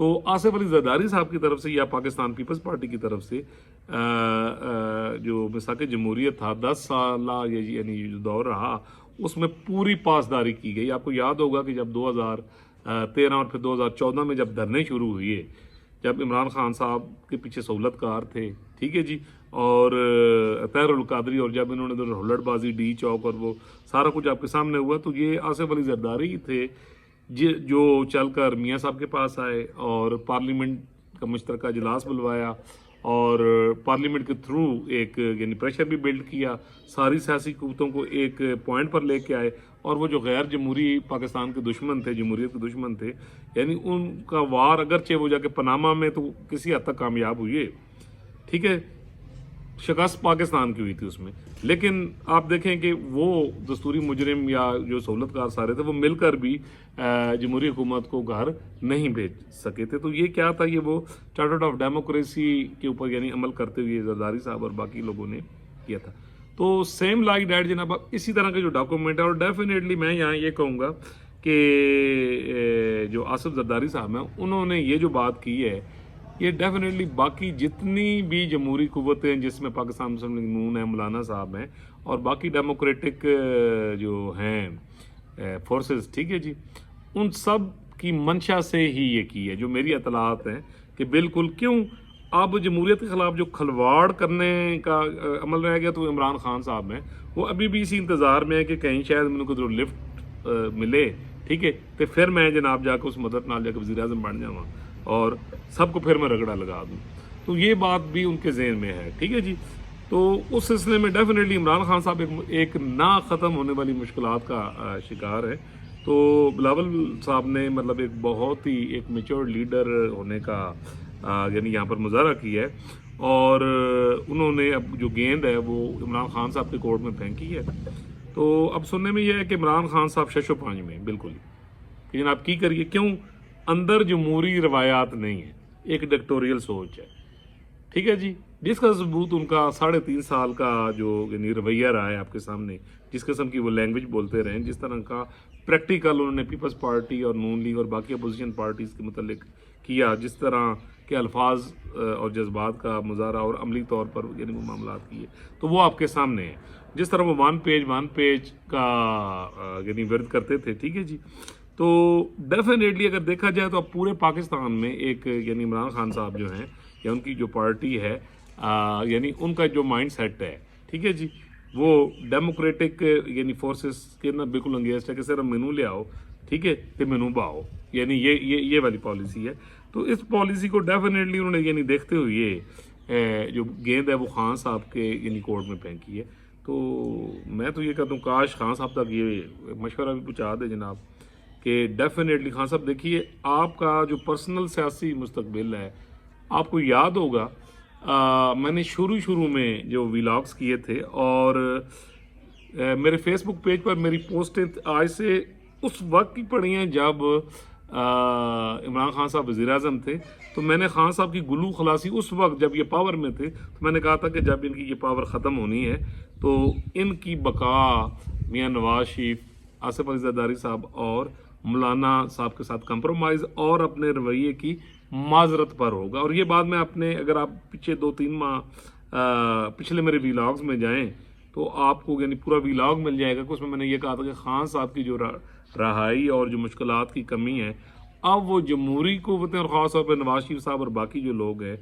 تو آصف علی زرداری صاحب کی طرف سے یا پاکستان پیپلز پارٹی کی طرف سے جو مساق جمہوریت تھا 10 سالہ یعنی جو دور رہا اس میں پوری پاسداری کی گئی. آپ کو یاد ہوگا کہ جب 2013 اور پھر 2014 میں جب دھرنے شروع ہوئے, جب عمران خان صاحب کے پیچھے سہولت کار تھے, ٹھیک ہے جی, اور طاہر القادری, اور جب انہوں نے ہلٹ بازی ڈی چوک اور وہ سارا کچھ آپ کے سامنے ہوا, تو یہ آصف علی زرداری تھے جو چل کر میاں صاحب کے پاس آئے اور پارلیمنٹ کا مشترکہ اجلاس بلوایا اور پارلیمنٹ کے تھرو ایک یعنی پریشر بھی بلڈ کیا, ساری سیاسی قوتوں کو ایک پوائنٹ پر لے کے آئے, اور وہ جو غیر جمہوری پاکستان کے دشمن تھے, جمہوریت کے دشمن تھے, یعنی ان کا وار اگرچہ وہ جا کے پاناما میں تو کسی حد تک کامیاب ہوئے, ٹھیک ہے, شکست پاکستان کی ہوئی تھی اس میں, لیکن آپ دیکھیں کہ وہ دستوری مجرم یا جو سہولت کار سارے تھے وہ مل کر بھی جمہوری حکومت کو گھر نہیں بھیج سکے تھے. تو یہ کیا تھا, یہ وہ چارٹر آف ڈیموکریسی کے اوپر یعنی عمل کرتے ہوئے زرداری صاحب اور باقی لوگوں نے کیا تھا. تو سیم لائک ڈیٹ جناب اسی طرح کا جو ڈاکومنٹ ہے, اور ڈیفینیٹلی میں یہاں یہ کہوں گا کہ جو آصف زرداری صاحب ہیں انہوں نے یہ جو بات کی ہے, یہ ڈیفینیٹلی باقی جتنی بھی جمہوری قوتیں جس میں پاکستان مسلم لیگ نون ہے, مولانا صاحب ہیں, اور باقی ڈیموکریٹک جو ہیں فورسز, ٹھیک ہے جی, ان سب کی منشا سے ہی یہ کی ہے, جو میری اطلاعات ہیں کہ بالکل. کیوں اب جمہوریت کے خلاف جو کھلواڑ کرنے کا عمل رہ گیا, تو عمران خان صاحب ہیں وہ ابھی بھی اسی انتظار میں ہے کہ کہیں شاید میرے کو لفٹ ملے, ٹھیک ہے, تو پھر میں جناب جا کے اس مدد نال جا کے وزیر اعظم بن جاؤں اور سب کو پھر میں رگڑا لگا دوں. تو یہ بات بھی ان کے ذہن میں ہے, ٹھیک ہے جی. تو اس سلسلے میں ڈیفینیٹلی عمران خان صاحب ایک نہ ختم ہونے والی مشکلات کا شکار ہے. تو بلاول صاحب نے مطلب ایک بہت ہی ایک میچور لیڈر ہونے کا یعنی یہاں پر مظاہرہ کیا ہے, اور انہوں نے اب جو گیند ہے وہ عمران خان صاحب کے کورٹ میں پھینکی ہے. تو اب سننے میں یہ ہے کہ عمران خان صاحب 605 میں بالکل ہی جناب کی کریے, کیوں اندر جمہوری روایات نہیں ہیں, ایک ڈکٹوریل سوچ ہے, ٹھیک ہے جی, جس کا ثبوت ان کا 3.5 سال کا جو یعنی رویہ رہا ہے آپ کے سامنے, جس قسم کی وہ لینگویج بولتے رہے, جس طرح کا پریکٹیکل انہوں نے پیپلز پارٹی اور نون لیگ اور باقی اپوزیشن پارٹیز کے متعلق کیا, جس طرح کے الفاظ اور جذبات کا مظاہرہ اور عملی طور پر یعنی وہ معاملات کیے, تو وہ آپ کے سامنے ہیں. جس طرح وہ ون پیج کا یعنی ورد کرتے تھے, ٹھیک ہے جی. تو ڈیفینیٹلی اگر دیکھا جائے تو اب پورے پاکستان میں ایک یعنی عمران خان صاحب جو ہیں یا ان کی جو پارٹی ہے یعنی ان کا جو مائنڈ سیٹ ہے, ٹھیک ہے جی, وہ ڈیموکریٹک یعنی فورسز کے نا بالکل انگیزڈ ہے کہ صرف مینو لے آؤ, ٹھیک ہے, تو مینو باؤ, یعنی یہ والی پالیسی ہے. تو اس پالیسی کو ڈیفینیٹلی انہوں نے یعنی دیکھتے ہوئے جو گیند ہے وہ خان صاحب کے یعنی کورٹ میں پھینکی ہے. تو میں تو یہ کہتا ہوں کاش خان صاحب تک یہ مشورہ بھی پہنچا دے جناب کہ ڈیفینیٹلی خان صاحب دیکھیے آپ کا جو پرسنل سیاسی مستقبل ہے, آپ کو یاد ہوگا میں نے شروع میں جو ویلاگز کیے تھے اور میرے فیس بک پیج پر میری پوسٹیں آج سے اس وقت کی پڑی ہیں جب عمران خان صاحب وزیر اعظم تھے. تو میں نے خان صاحب کی گلو خلاصی اس وقت جب یہ پاور میں تھے, تو میں نے کہا تھا کہ جب ان کی یہ پاور ختم ہونی ہے تو ان کی بقا میاں نواز شریف, آصف علی زرداری صاحب اور مولانا صاحب کے ساتھ کمپرومائز اور اپنے رویے کی معذرت پر ہوگا. اور یہ بات میں اپنے اگر آپ پیچھے 2-3 ماہ پچھلے میرے ویلاگز میں جائیں تو آپ کو یعنی پورا ویلاگ مل جائے گا کہ اس میں میں نے یہ کہا تھا کہ خان صاحب کی جو رہائی اور جو مشکلات کی کمی ہے, اب وہ جمہوری قوتیں اور خاص طور پہ نواز شریف صاحب اور باقی جو لوگ ہیں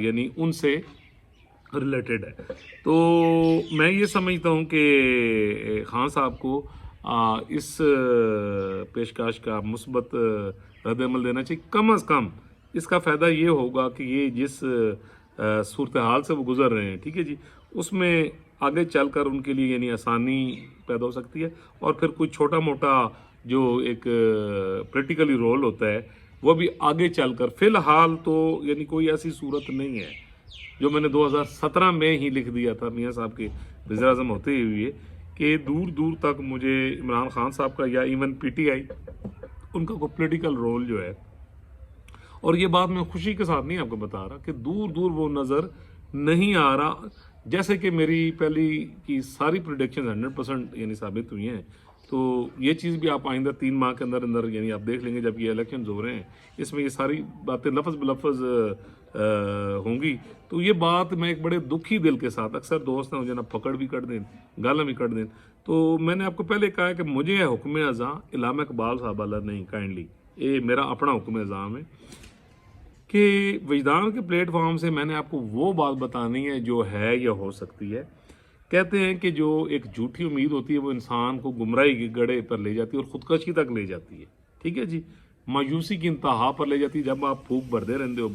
یعنی ان سے ریلیٹڈ ہے. تو میں یہ سمجھتا ہوں کہ خان صاحب کو اس پیشکش کا مثبت رد عمل دینا چاہیے. کم از کم اس کا فائدہ یہ ہوگا کہ یہ جس صورتحال سے وہ گزر رہے ہیں, ٹھیک ہے جی, اس میں آگے چل کر ان کے لیے یعنی آسانی پیدا ہو سکتی ہے, اور پھر کوئی چھوٹا موٹا جو ایک پریکٹیکلی رول ہوتا ہے وہ بھی آگے چل کر. فی الحال تو یعنی کوئی ایسی صورت نہیں ہے جو میں نے 2017 میں ہی لکھ دیا تھا میاں صاحب کے وزیر اعظم ہوتے ہوئے کہ دور تک مجھے عمران خان صاحب کا یا ایون پی ٹی آئی ان کا کوئی پولیٹیکل رول جو ہے, اور یہ بات میں خوشی کے ساتھ نہیں آپ کو بتا رہا کہ دور وہ نظر نہیں آ رہا, جیسے کہ میری پہلی کی ساری پریڈکشن 100% یعنی ثابت ہوئی ہیں تو یہ چیز بھی آپ آئندہ 3 ماہ کے اندر اندر یعنی آپ دیکھ لیں گے جب یہ الیکشنز ہو رہے ہیں، اس میں یہ ساری باتیں لفظ بلفظ ہوں گی. تو یہ بات میں ایک بڑے دکھی دل کے ساتھ، اکثر دوست ہیں جناب پکڑ بھی کر دیں، گالاں بھی کر دیں. تو میں نے آپ کو پہلے کہا ہے کہ مجھے حکم ازاں علامہ اقبال صاحب والا نہیں، کائنڈلی یہ میرا اپنا حکم ازاں ہے کہ وجدان کے پلیٹ فارم سے میں نے آپ کو وہ بات بتانی ہے جو ہے یا ہو سکتی ہے. کہتے ہیں کہ جو ایک جھوٹی امید ہوتی ہے وہ انسان کو گمراہی کے گڑھے پر لے جاتی ہے اور خودکشی تک لے جاتی ہے. ٹھیک ہے جی، مایوسی کی انتہا پر لے جاتی ہے. جب آپ پھوک بھردے رہندے ہو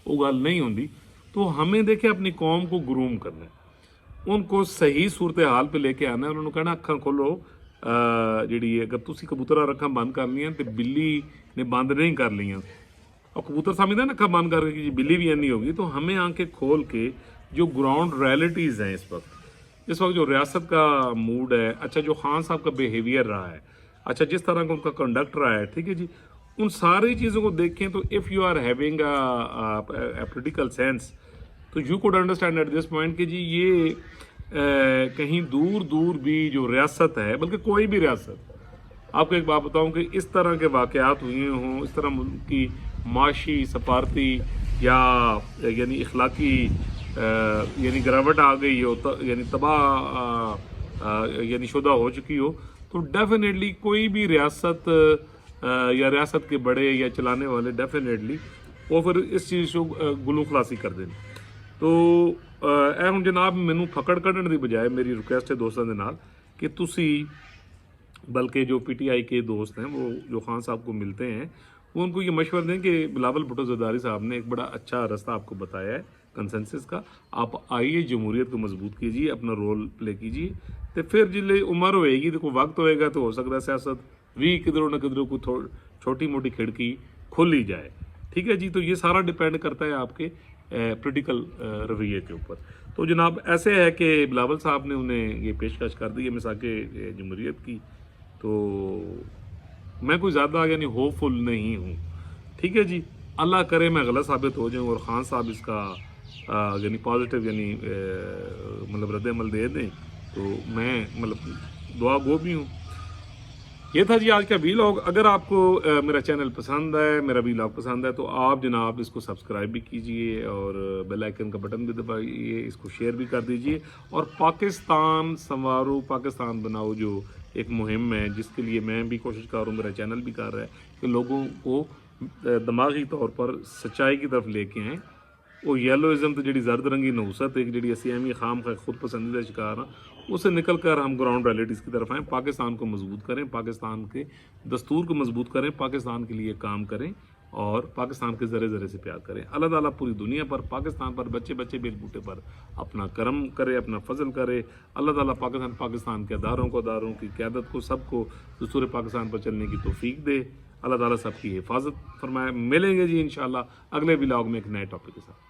وہ گل نہیں ہوندی. تو ہمیں دیکھیں اپنی قوم کو گروم کرنا ہے، ان کو صحیح صورتحال پہ لے کے آنا ہے. انہوں نے کہنا اکھاں کھولو جیڑی اگر تسی کبوتر رکھاں بند کر لیاں تو بلی نے بند نہیں کر لیاں، اور کبوتر سمجھتا ہے نا اکھاں بند کر کے بلی بھی نہیں ہوگی. تو ہمیں آنکھیں کھول کے جو گراؤنڈ ریئلٹیز ہیں اس وقت جو ریاست کا موڈ ہے، اچھا جو خان صاحب کا بیہیویئر رہا ہے، اچھا جس طرح کا ان کا کنڈکٹ رہا ہے، ٹھیک ہے جی، ان ساری چیزوں کو دیکھیں تو if you are having a political sense تو you could understand at this point کہ جی یہ کہیں دور دور بھی جو ریاست ہے، بلکہ کوئی بھی ریاست، آپ کو ایک بات بتاؤں کہ اس طرح کے واقعات ہوئے ہوں، اس طرح ملک کی معاشی سفارتی یا یعنی اخلاقی یعنی گراوٹ آ گئی ہو، یعنی تباہ یعنی شدہ ہو چکی ہو، تو ڈیفینیٹلی کوئی بھی ریاست یا ریاست کے بڑے یا چلانے والے ڈیفینیٹلی وہ پھر اس چیز کو گلو خلاصی کر دیں. تو اے ہوں جناب مینوں پکڑ کਢਣ دی بجائے میری ریکویسٹ ہے دوستاں دے نال کہ تسی بلکہ جو پی ٹی آئی کے دوست ہیں وہ جو خان صاحب کو ملتے ہیں وہ ان کو یہ مشورہ دیں کہ بلاول بھٹو زرداری صاحب نے ایک بڑا اچھا رستہ آپ کو بتایا ہے کنسنسس کا. آپ آئیے جمہوریت کو مضبوط کیجیے، اپنا رول پلے کیجیے، تو پھر جلے عمر ہوئے گی تو کوئی وقت ہوئے گا تو ہو سکتا ہے سیاست بھی کدھروں نہ کدھروں کوئی چھوٹی موٹی کھڑکی کھول ہی جائے. ٹھیک ہے جی، تو یہ سارا ڈیپینڈ کرتا ہے آپ کے پولیٹیکل رویے کے اوپر. تو جناب ایسے ہے کہ بلاول صاحب نے انہیں یہ پیشکش کر دی ہے مساق جمہوریت کی. تو میں کوئی زیادہ یعنی ہوپ فل نہیں ہوں. ٹھیک ہے جی، اللہ کرے میں غلط ثابت ہو جاؤں اور خان صاحب اس کا یعنی پازیٹیو یعنی مطلب رد عمل دے دیں تو میں مطلب دعا گو بھی ہوں. یہ تھا جی آج کا ویلاگ. اگر آپ کو میرا چینل پسند ہے، میرا ویلاگ پسند ہے تو آپ جناب اس کو سبسکرائب بھی کیجئے اور بیل آئیکن کا بٹن بھی دبائیے، اس کو شیئر بھی کر دیجئے. اور پاکستان سنوارو پاکستان بناؤ جو ایک مہم ہے جس کے لیے میں بھی کوشش کر رہا ہوں، میرا چینل بھی کر رہا ہے کہ لوگوں کو دماغی طور پر سچائی کی طرف لے کے آئیں. وہ یلوازم تو جڑی زرد رنگی نحوست ہے جڑی اسی اہمی خام خود پسندیدہ شکار ہیں، اسے نکل کر ہم گراؤنڈ ریئلٹیز کی طرف آئیں. پاکستان کو مضبوط کریں، پاکستان کے دستور کو مضبوط کریں، پاکستان کے لیے کام کریں اور پاکستان کے ذرے ذرے سے پیار کریں. اللہ تعالیٰ پوری دنیا پر، پاکستان پر، بچے بچے بیل بوٹے پر اپنا کرم کرے، اپنا فضل کرے. اللہ تعالیٰ پاکستان کے اداروں کی قیادت کو سب کو دستور پاکستان پر چلنے کی توفیق دے. اللہ تعالیٰ سب کی حفاظت فرمائے. ملیں گے جی انشاءاللہ اگلے ولاگ میں ایک نئے ٹاپک کے ساتھ.